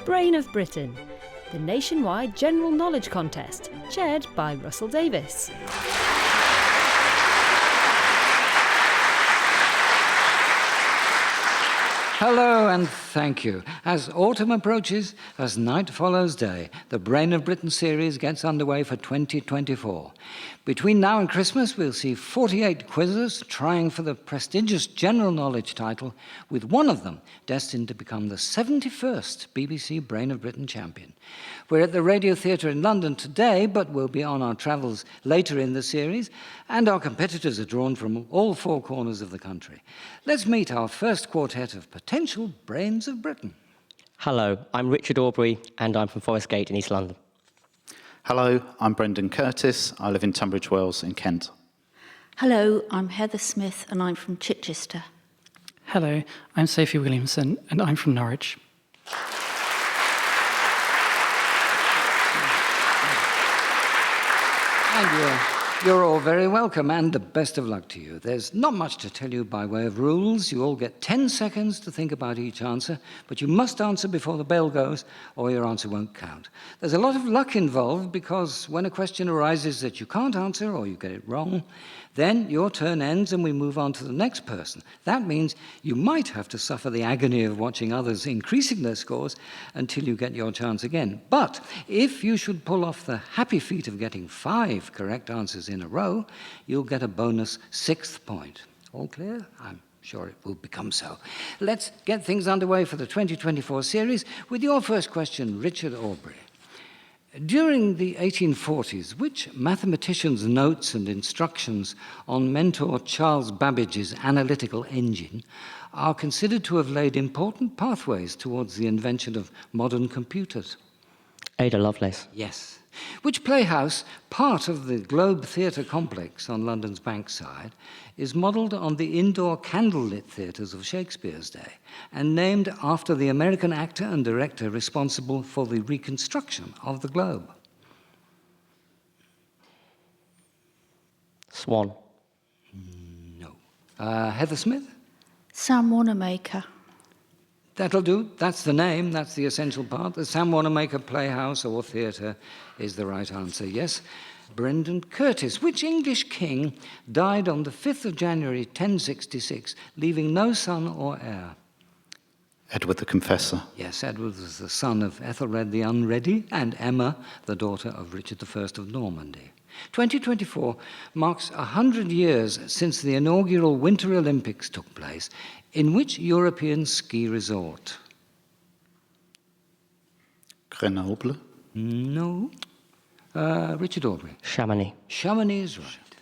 Brain of Britain, the nationwide general knowledge contest, chaired by Russell Davis. Hello and thank you. As autumn approaches, as night follows day, the Brain of Britain series gets underway for 2024. Between now and Christmas, we'll see 48 quizzes trying for the prestigious general knowledge title, with one of them destined to become the 71st BBC Brain of Britain champion. We're at the Radio Theatre in London today, but we'll be on our travels later in the series, and our competitors are drawn from all four corners of the country. Let's meet our first quartet of potential brains of Britain. Hello, I'm Richard Aubrey, and I'm from Forest Gate in East London. Hello, I'm Brendan Curtis. I live in Tunbridge Wells in Kent. Hello, I'm Heather Smith and I'm from Chichester. Hello, I'm Sophie Williamson and I'm from Norwich. And you're all very welcome, and the best of luck to you. There's not much to tell you by way of rules. You all get 10 seconds to think about each answer, but you must answer before the bell goes, or your answer won't count. There's a lot of luck involved, because when a question arises that you can't answer or you get it wrong, then your turn ends and we move on to the next person. That means you might have to suffer the agony of watching others increasing their scores until you get your chance again. But if you should pull off the happy feat of getting 5 correct answers in a row, you'll get a bonus 6th point. All clear? I'm sure it will become so. Let's get things underway for the 2024 series with your first question, Richard Aubrey. During the 1840s, which mathematician's notes and instructions on mentor Charles Babbage's analytical engine are considered to have laid important pathways towards the invention of modern computers? Ada Lovelace. Yes. Which playhouse, part of the Globe Theatre complex on London's Bankside, is modelled on the indoor candlelit theatres of Shakespeare's day and named after the American actor and director responsible for the reconstruction of the Globe? Swan. No. Heather Smith? Sam Wanamaker. That'll do. That's the name. That's the essential part. The Sam Wanamaker Playhouse or Theatre is the right answer, yes. Brendan Curtis. Which English king died on the 5th of January 1066, leaving no son or heir? Edward the Confessor. Yes, Edward was the son of Ethelred the Unready and Emma, the daughter of Richard I of Normandy. 2024 marks 100 years since the inaugural Winter Olympics took place. In which European ski resort? Grenoble. No. Richard Aubrey. Chamonix. Chamonix is right.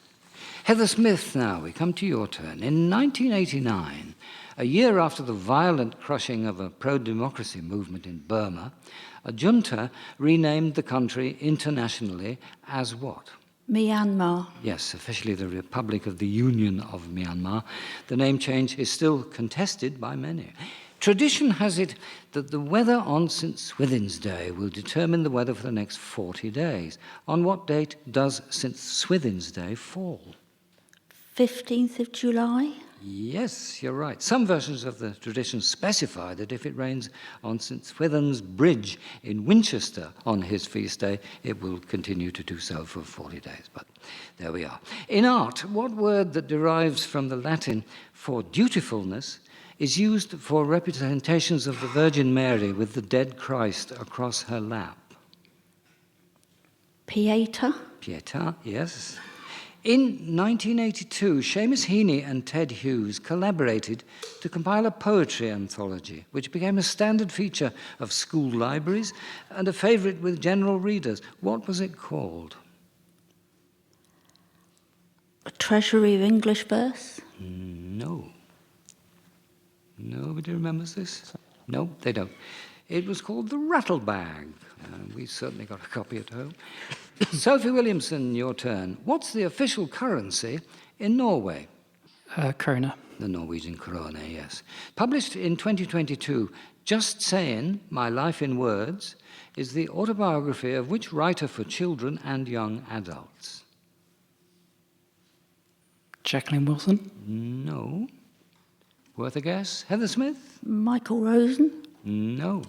Heather Smith, now we come to your turn. In 1989, a year after the violent crushing of a pro-democracy movement in Burma, a junta renamed the country internationally as what? Myanmar. Yes, officially the Republic of the Union of Myanmar. The name change is still contested by many. Tradition has it that the weather on St. Swithin's Day will determine the weather for the next 40 days. On what date does St. Swithin's Day fall? 15th of July. Yes, you're right. Some versions of the tradition specify that if it rains on St. Swithin's Bridge in Winchester on his feast day, it will continue to do so for 40 days. But there we are. In art, what word that derives from the Latin for dutifulness is used for representations of the Virgin Mary with the dead Christ across her lap? Pieta. Pietà, yes. In 1982, Seamus Heaney and Ted Hughes collaborated to compile a poetry anthology, which became a standard feature of school libraries and a favourite with general readers. What was it called? A Treasury of English Verse. No. Nobody remembers this? No, they don't. It was called The Rattlebag. We certainly got a copy at home. Sophie Williamson, your turn. What's the official currency in Norway? Krona. The Norwegian krone, yes. Published in 2022, Just Saying, My Life in Words, is the autobiography of which writer for children and young adults? Jacqueline Wilson. No. Worth a guess. Heather Smith? Michael Rosen. No.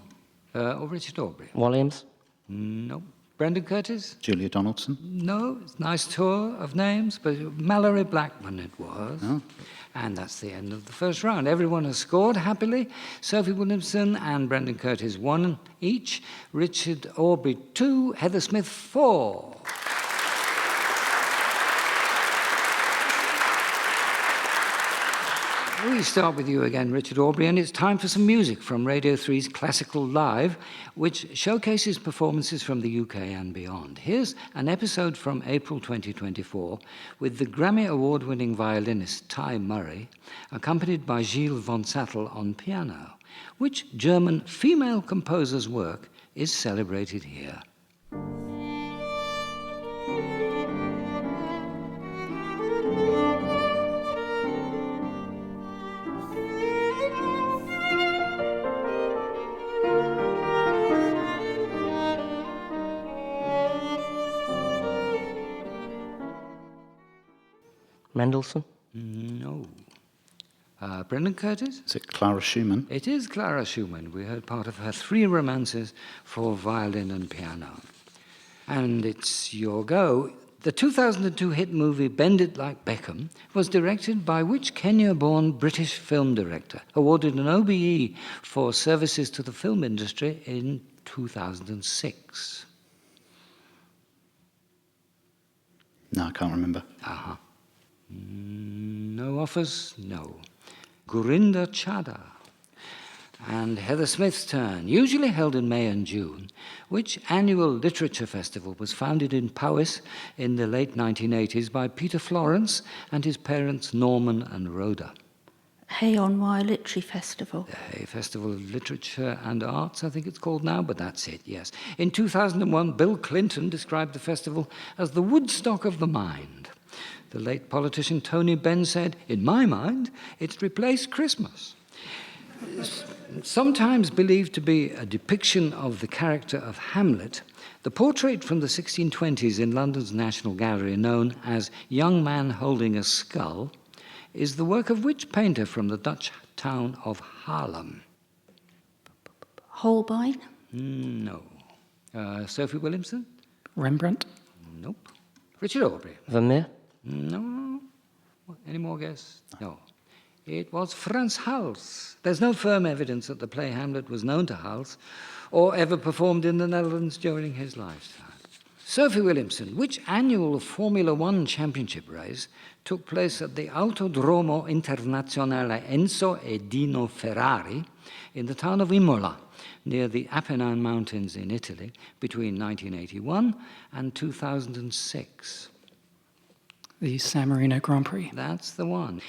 Or Richard Aubrey? Williams. No. Brendan Curtis? Julia Donaldson. No. It's a nice tour of names, but Mallory Blackman it was. Oh. And that's the end of the first round. Everyone has scored happily. Sophie Williamson and Brendan Curtis 1 each. Richard Aubrey 2. Heather Smith 4. We start with you again, Richard Aubrey, and it's time for some music from Radio 3's Classical Live, which showcases performances from the UK and beyond. Here's an episode from April 2024 with the Grammy Award-winning violinist Ty Murray, accompanied by Gilles von Sattel on piano. Which German female composer's work is celebrated here? Mendelssohn. No. Brendan Curtis? Is it Clara Schumann? It is Clara Schumann. We heard part of her 3 romances for violin and piano. And it's your go. The 2002 hit movie Bend It Like Beckham was directed by which Kenya-born British film director, awarded an OBE for services to the film industry in 2006? No, I can't remember. Uh-huh. No offers? No. Gurinder Chadha. And Heather Smith's turn. Usually held in May and June, which annual literature festival was founded in Powys in the late 1980s by Peter Florence and his parents Norman and Rhoda? Hay on Wye Literary Festival. The Hay Festival of Literature and Arts, I think it's called now, but that's it, yes. In 2001, Bill Clinton described the festival as the Woodstock of the mind. The late politician Tony Benn said, "In my mind, it's replaced Christmas." Sometimes believed to be a depiction of the character of Hamlet, the portrait from the 1620s in London's National Gallery, known as Young Man Holding a Skull, is the work of which painter from the Dutch town of Haarlem? Holbein. No. Sophie Williamson? Rembrandt. Nope. Richard Aubrey? Vermeer. No. Any more guess? No. It was Frans Hals. There's no firm evidence that the play Hamlet was known to Hals or ever performed in the Netherlands during his lifetime. Sophie Williamson, which annual Formula One championship race took place at the Autodromo Internazionale Enzo e Dino Ferrari in the town of Imola, near the Apennine Mountains in Italy, between 1981 and 2006? The San Marino Grand Prix. That's the one.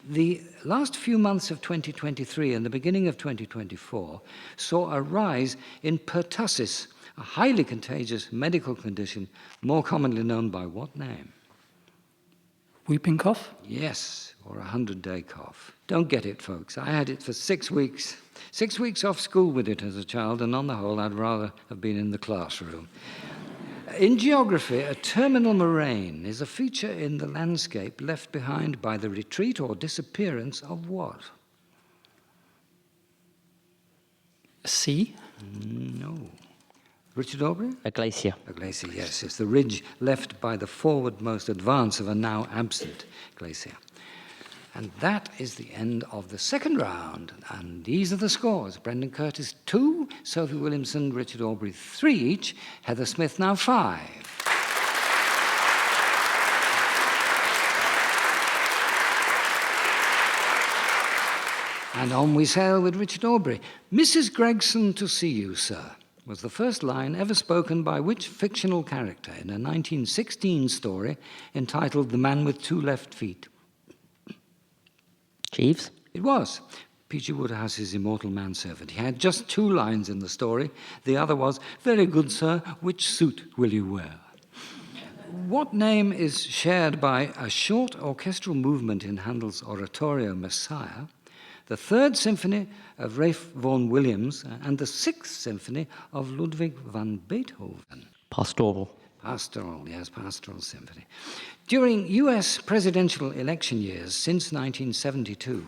The last few months of 2023 and the beginning of 2024 saw a rise in pertussis, a highly contagious medical condition more commonly known by what name? Whooping cough. Yes, or a 100-day cough. Don't get it, folks. I had it for 6 weeks. 6 weeks off school with it as a child, and on the whole, I'd rather have been in the classroom. In geography, a terminal moraine is a feature in the landscape left behind by the retreat or disappearance of what? A sea. No. Richard Aubrey? A glacier. A glacier, yes. It's the ridge left by the forwardmost advance of a now absent glacier. And that is the end of the second round. And these are the scores. Brendan Curtis 2, Sophie Williamson, Richard Aubrey 3 each, Heather Smith now 5. And on we sail with Richard Aubrey. "Mrs. Gregson to see you, sir," was the first line ever spoken by which fictional character in a 1916 story entitled The Man with Two Left Feet? Jeeves. It was P.G. Woodhouse's immortal manservant. He had just 2 lines in the story. The other was, "Very good, sir, which suit will you wear?" What name is shared by a short orchestral movement in Handel's oratorio Messiah, the 3rd Symphony of Ralph Vaughan Williams, and the 6th Symphony of Ludwig van Beethoven? Pastoral. Pastoral, yes, Pastoral Symphony. During US presidential election years since 1972,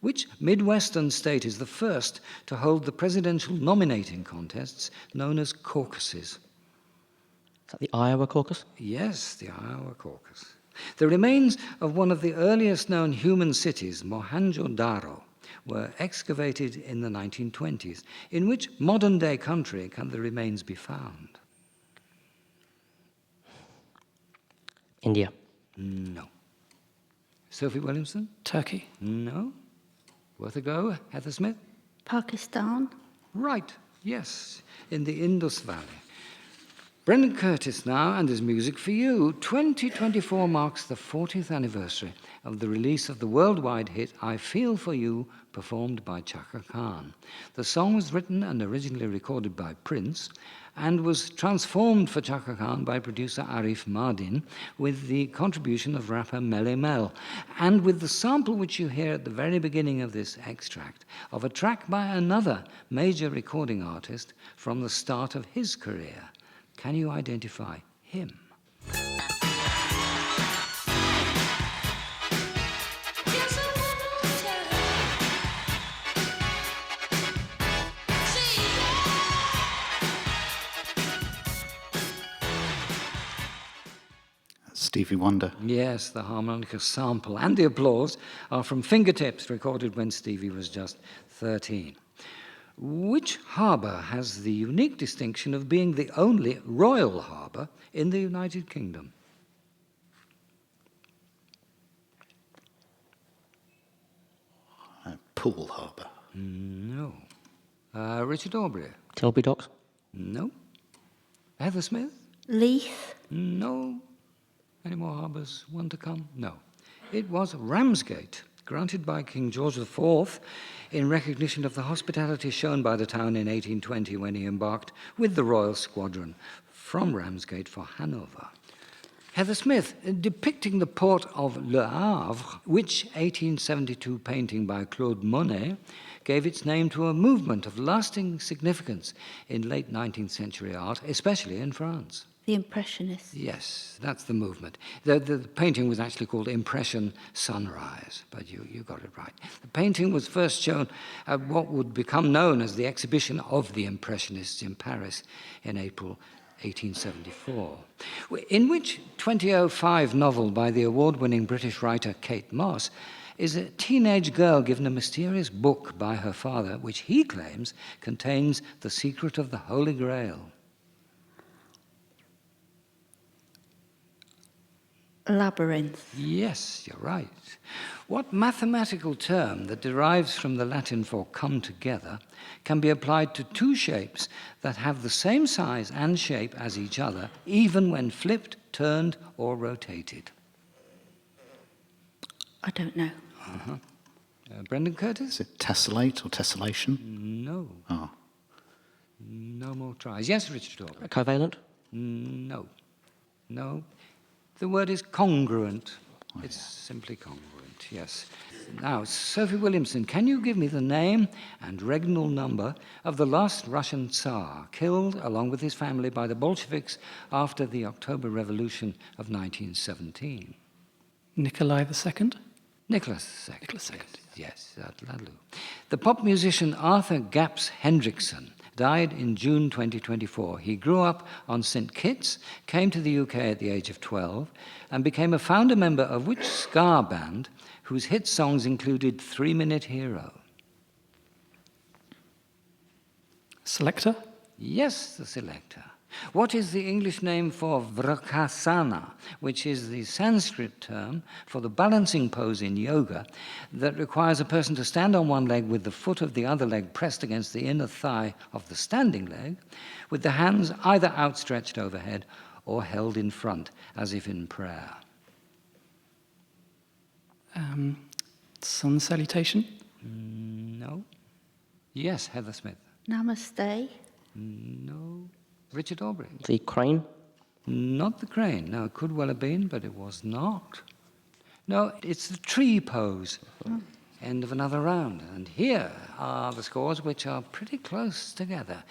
Which Midwestern state is the first to hold the presidential nominating contests known as caucuses? Is that the Iowa caucus? Yes, the Iowa caucus. The remains of one of the earliest known human cities, Mohenjo-Daro, were excavated in the 1920s. In which modern-day country can the remains be found? India. No. Sophie Williamson? Turkey. No. Worth a go, Heather Smith? Pakistan. Right, yes, in the Indus Valley. Brendan Curtis now, and his music for you. 2024 marks the 40th anniversary of the release of the worldwide hit I Feel For You, performed by Chaka Khan. The song was written and originally recorded by Prince and was transformed for Chaka Khan by producer Arif Mardin with the contribution of rapper Melle Mel, and with the sample which you hear at the very beginning of this extract of a track by another major recording artist from the start of his career. Can you identify him? Stevie Wonder. Yes, the harmonica sample and the applause are from Fingertips, recorded when Stevie was just 13. Which harbour has the unique distinction of being the only royal harbour in the United Kingdom? Poole Harbour. No. Richard Aubrey? Tilbury Docks. No. Heather Smith? Leith. No. Any more harbours? One to come? No. It was Ramsgate, granted by King George IV in recognition of the hospitality shown by the town in 1820 when he embarked with the royal squadron from Ramsgate for Hanover. Heather Smith, depicting the port of Le Havre, which 1872 painting by Claude Monet gave its name to a movement of lasting significance in late 19th century art, especially in France. The Impressionists. Yes, that's the movement. The painting was actually called Impression Sunrise, but you got it right. The painting was first shown at what would become known as the Exhibition of the Impressionists in Paris in April 1874, in which 2005 novel by the award-winning British writer Kate Moss is a teenage girl given a mysterious book by her father, which he claims contains the secret of the Holy Grail. Labyrinth. Yes, you're right. What mathematical term that derives from the Latin for come together can be applied to two shapes that have the same size and shape as each other, even when flipped, turned, or rotated? I don't know. Brendan Curtis? Is it tessellate or tessellation? No. Oh. No more tries. Yes, Richard Aubrey? Covalent. No. No. The word is congruent. It's simply congruent, yes. Now, Sophie Williamson, can you give me the name and regnal number of the last Russian Tsar killed, along with his family, by the Bolsheviks after the October Revolution of 1917? Nikolai II. Nicholas II. Nicholas II. Yes, that'll do. The pop musician Arthur Gaps Hendrickson died in June 2024. He grew up on St. Kitts, came to the UK at the age of 12, and became a founder member of which ska band whose hit songs included 3 Minute Hero? Selector. Yes, the Selector. What is the English name for Vrksasana, which is the Sanskrit term for the balancing pose in yoga that requires a person to stand on one leg with the foot of the other leg pressed against the inner thigh of the standing leg, with the hands either outstretched overhead or held in front, as if in prayer? Sun salutation. No. Yes, Heather Smith. Namaste. No. Richard Aubrey. The crane. Not the crane. No, it could well have been, but it was not. No, it's the tree pose. End of another round. And here are the scores, which are pretty close together.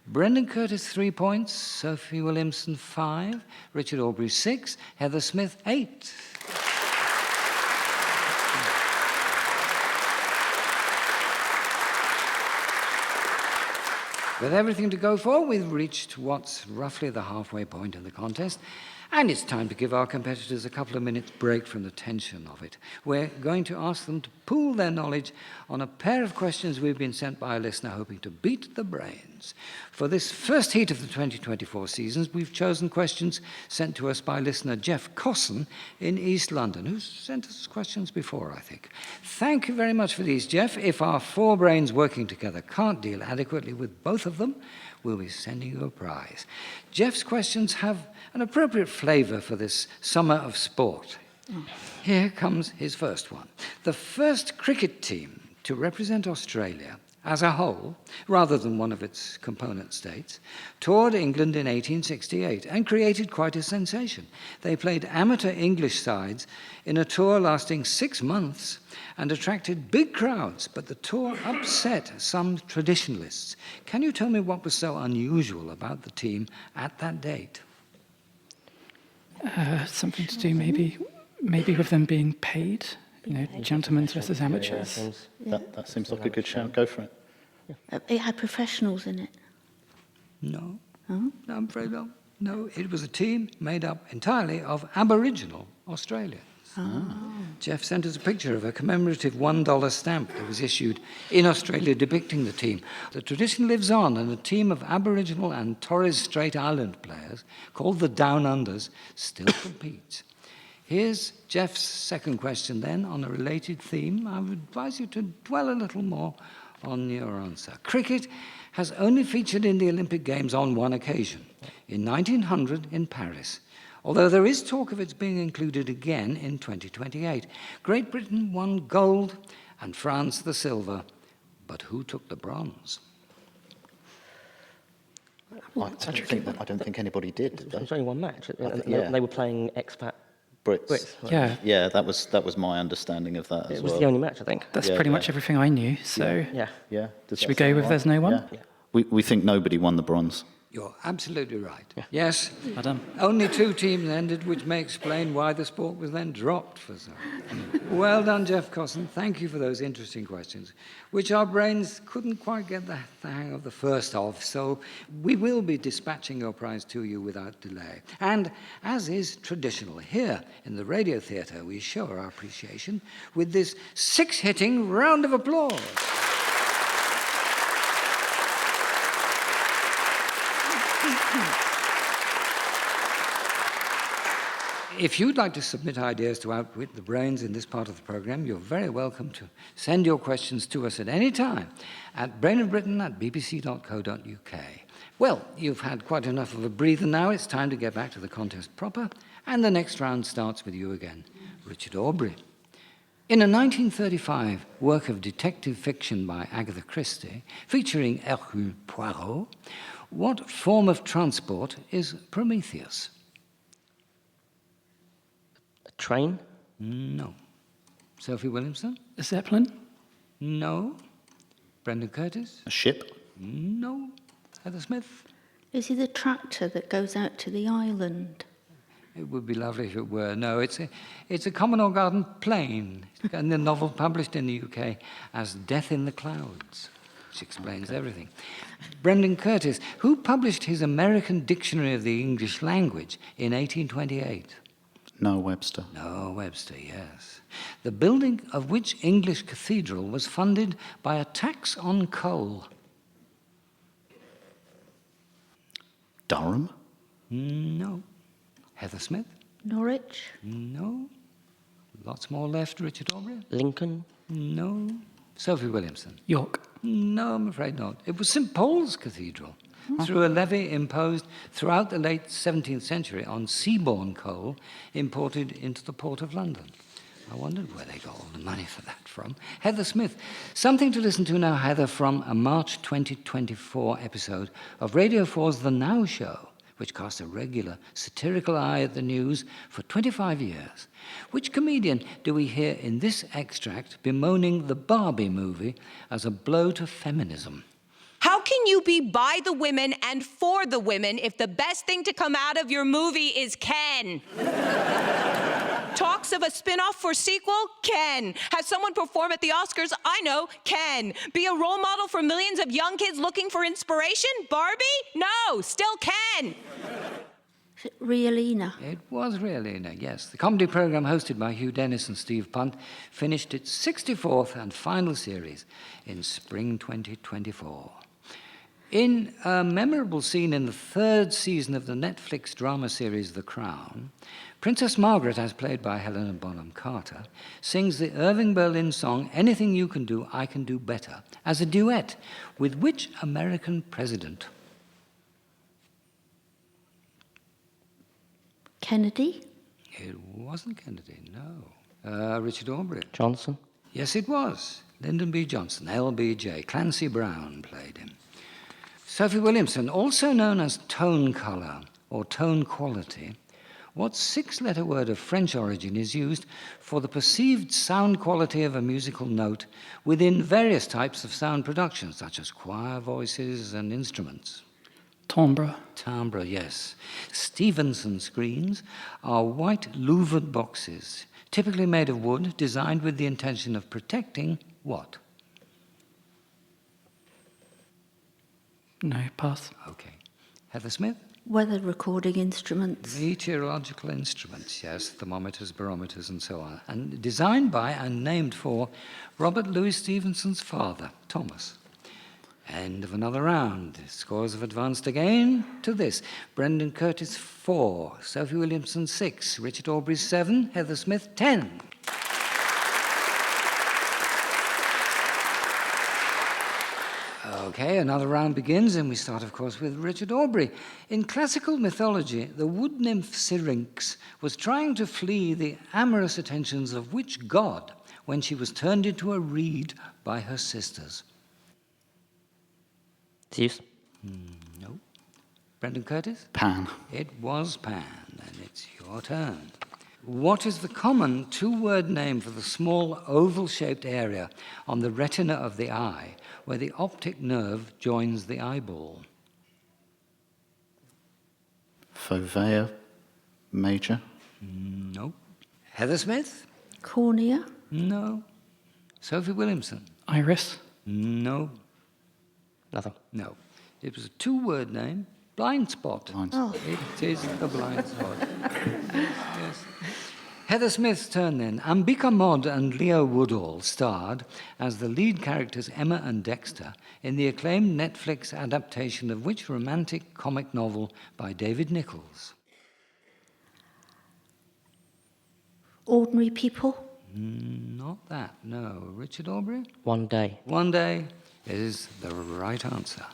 Brendan Curtis, 3 points. Sophie Williamson, 5. Richard Aubrey, 6. Heather Smith, 8. With everything to go for, we've reached what's roughly the halfway point in the contest, and it's time to give our competitors a couple of minutes break from the tension of it. We're going to ask them to pool their knowledge on a pair of questions we've been sent by a listener hoping to beat the brains. For this first heat of the 2024 seasons, we've chosen questions sent to us by listener Jeff Cosson in East London, who's sent us questions before, I think. Thank you very much for these, Jeff. If our four brains working together can't deal adequately with both of them, we'll be sending you a prize. Jeff's questions have an appropriate flavour for this summer of sport. Here comes his first one. The first cricket team to represent Australia as a whole, rather than one of its component states, toured England in 1868 and created quite a sensation. They played amateur English sides in a tour lasting 6 months and attracted big crowds, but the tour upset some traditionalists. Can you tell me what was so unusual about the team at that date? Something to do maybe with them being paid, gentlemen versus amateurs. That seems like a good shout. Go for it. It had professionals in it. No. Oh? No, I'm afraid not. No, it was a team made up entirely of Aboriginal Australians. Jeff sent us a picture of a commemorative $1 stamp that was issued in Australia depicting the team. The tradition lives on, and a team of Aboriginal and Torres Strait Island players, called the Down Unders, still competes. Here's Jeff's second question then, on a related theme. I would advise you to dwell a little more on your answer. Cricket has only featured in the Olympic Games on one occasion, in 1900 in Paris, although there is talk of its being included again in 2028. Great Britain won gold and France the silver, but who took the bronze? I don't think anybody did. There was only one match. yeah. They were playing expat Brits. Brits. Yeah, Yeah, that was my understanding of that as It was well. the only match, I think. that's Yeah, pretty yeah. much everything I knew. So Yeah. Yeah. Does should that we go sound with right? there's no one? Yeah. We think nobody won the bronze. You're absolutely right. Yes, Well done. only 2 teams ended, which may explain why the sport was then dropped for some. Well done, Jeff Cosson. Thank you for those interesting questions, which our brains couldn't quite get the hang of the first of, so we will be dispatching your prize to you without delay. And as is traditional here in the Radio Theatre, we show our appreciation with this 6-hitting round of applause. If you'd like to submit ideas to outwit the brains in this part of the programme, you're very welcome to send your questions to us at any time at brainofbritain@bbc.co.uk. Well, you've had quite enough of a breather now. It's time to get back to the contest proper, and the next round starts with you again, Richard Aubrey. In a 1935 work of detective fiction by Agatha Christie, featuring Hercule Poirot, what form of transport is Prometheus? A train? No. Sophie Williamson? A Zeppelin? No. Brendan Curtis? A ship? No. Heather Smith? Is it the tractor that goes out to the island? It would be lovely if it were. No, it's a Commodore Garden plane, and the novel published in the UK as Death in the Clouds, which explains everything. Brendan Curtis, who published his American Dictionary of the English Language in 1828? Noah Webster. Noah Webster, yes. The building of which English cathedral was funded by a tax on coal? Durham? No. Heather Smith? Norwich? No. Lots more left, Richard Aubrey? Lincoln? No. Sophie Williamson? York? No, I'm afraid not. It was St. Paul's Cathedral, through a levy imposed throughout the late 17th century on seaborne coal imported into the Port of London. I wondered where they got all the money for that from. Heather Smith. Something to listen to now, Heather, from a March 2024 episode of Radio 4's The Now Show, which cast a regular satirical eye at the news for 25 years. Which comedian do we hear in this extract bemoaning the Barbie movie as a blow to feminism? How can you be by the women and for the women if the best thing to come out of your movie is Ken? Talk talks of a spin-off for sequel? Can. Have someone perform at the Oscars? I know. Can. Be a role model for millions of young kids looking for inspiration? Barbie? No. Still can. Is it Rialina? It was Rialina, yes. The comedy programme hosted by Hugh Dennis and Steve Punt finished its 64th and final series in spring 2024. In a memorable scene in the third season of the Netflix drama series The Crown, Princess Margaret, as played by Helena Bonham Carter, sings the Irving Berlin song Anything You Can Do, I Can Do Better as a duet with which American president? Kennedy? It wasn't Kennedy, no. Richard Aubrey. Johnson. Yes, it was. Lyndon B. Johnson, LBJ. Clancy Brown played him. Sophie Williamson, also known as tone colour or tone quality, what six-letter word of French origin is used for the perceived sound quality of a musical note within various types of sound production, such as choir voices and instruments? Timbre. Timbre, yes. Stevenson screens are white louvered boxes, typically made of wood, designed with the intention of protecting what? No, pass. Okay. Heather Smith? Weather recording instruments. Meteorological instruments, yes, thermometers, barometers, and so on. And designed by and named for Robert Louis Stevenson's father, Thomas. End of another round. Scores have advanced again to this. Brendan Curtis, 4. Sophie Williamson, 6. Richard Aubrey, 7. Heather Smith, 10. Okay, another round begins, and we start, of course, with Richard Aubrey. In classical mythology, the wood nymph Syrinx was trying to flee the amorous attentions of which god when she was turned into a reed by her sisters? Zeus. No. Brendan Curtis? Pan. It was Pan, and it's your turn. What is the common two-word name for the small oval-shaped area on the retina of the eye where the optic nerve joins the eyeball? Fovea major. No. Heather Smith? Cornea? No. Sophie Williamson? Iris. No. Nothing. No. It was a two-word name. Blind spot. Blind spot. It is the blind spot. Yes. Heather Smith's turn then. Ambika Mod and Leo Woodall starred as the lead characters Emma and Dexter in the acclaimed Netflix adaptation of which romantic comic novel by David Nichols? Ordinary people? Not that, no. Richard Aubrey? One day. One Day is the right answer.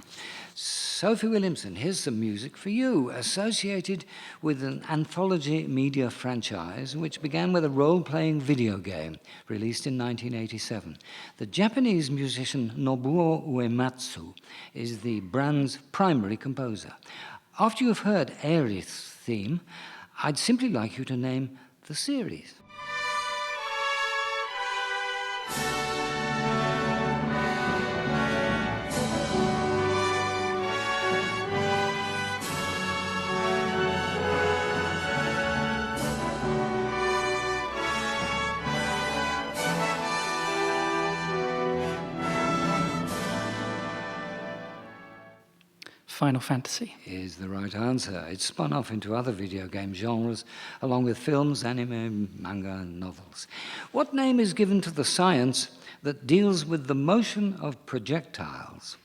Sophie Williamson, here's some music for you, associated with an anthology media franchise which began with a role-playing video game released in 1987. The Japanese musician Nobuo Uematsu is the brand's primary composer. After you've heard Aerith's theme, I'd simply like you to name the series. Final Fantasy. Is the right answer. It's spun off into other video game genres, along with films, anime, manga, and novels. What name is given to the science that deals with the motion of projectiles?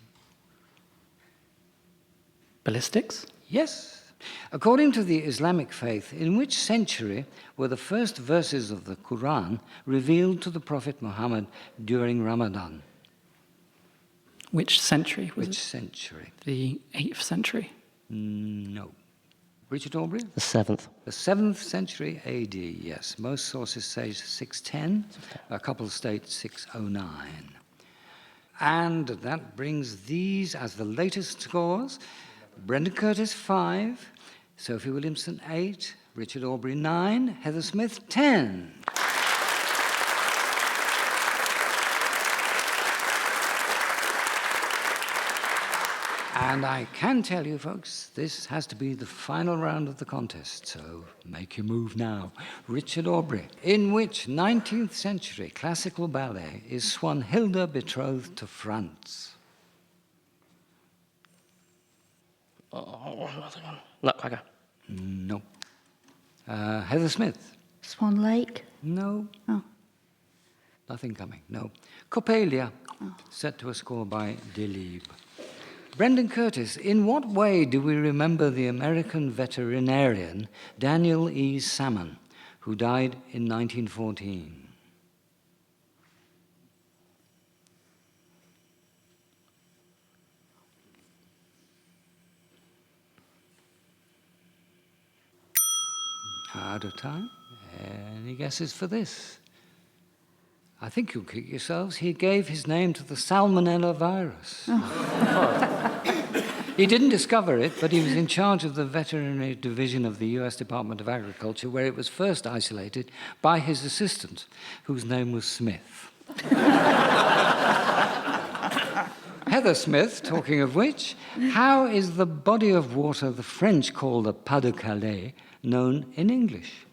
Ballistics. Yes. According to the Islamic faith, in which century were the first verses of the Quran revealed to the Prophet Muhammad during Ramadan? Which century was Which it? century? The 8th century. No. Richard Aubrey? The 7th. The 7th century AD, yes. Most sources say 610. A couple state 609. And that brings these as the latest scores. Brendan Curtis, 5. Sophie Williamson, 8. Richard Aubrey, 9. Heather Smith, 10. And I can tell you, folks, this has to be the final round of the contest, so make your move now. Richard Aubrey, in which 19th century classical ballet is Swanhilda betrothed to Franz? Oh, another one. Nutcracker. No. Heather Smith? Swan Lake. No. Oh. Nothing coming, no. Coppelia, set to a score by Delibes. Brendan Curtis, in what way do we remember the American veterinarian Daniel E. Salmon, who died in 1914? Out of time. Any guesses for this? I think you'll kick yourselves. He gave his name to the Salmonella virus. He didn't discover it, but he was in charge of the veterinary division of the US Department of Agriculture, where it was first isolated by his assistant, whose name was Smith. Heather Smith, talking of which, how is the body of water the French call the Pas de Calais known in English?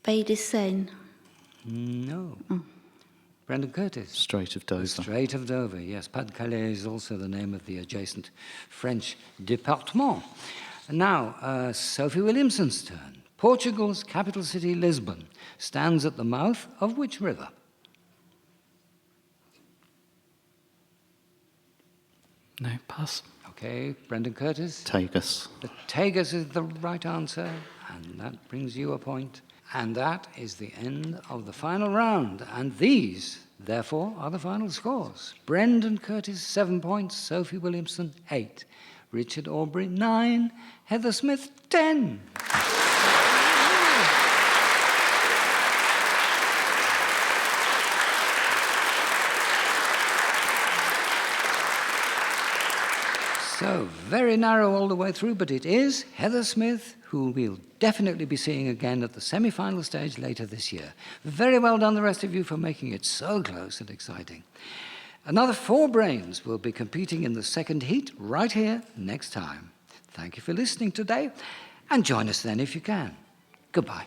Bay de Seine. No. Brendan Curtis. Strait of Dover. Strait of Dover, yes. Pas de Calais is also the name of the adjacent French département. Now, Sophie Williamson's turn. Portugal's capital city, Lisbon, stands at the mouth of which river? No, pass. Okay, Brendan Curtis. Tagus. The Tagus is the right answer, and that brings you a point. And that is the end of the final round. And these, therefore, are the final scores. Brendan Curtis, 7 points. Sophie Williamson, 8. Richard Aubrey, 9. Heather Smith, 10. So, very narrow all the way through, but it is Heather Smith, who we'll definitely be seeing again at the semi-final stage later this year. Very well done, the rest of you, for making it so close and exciting. Another 4 brains will be competing in the second heat right here next time. Thank you for listening today, and join us then if you can. Goodbye.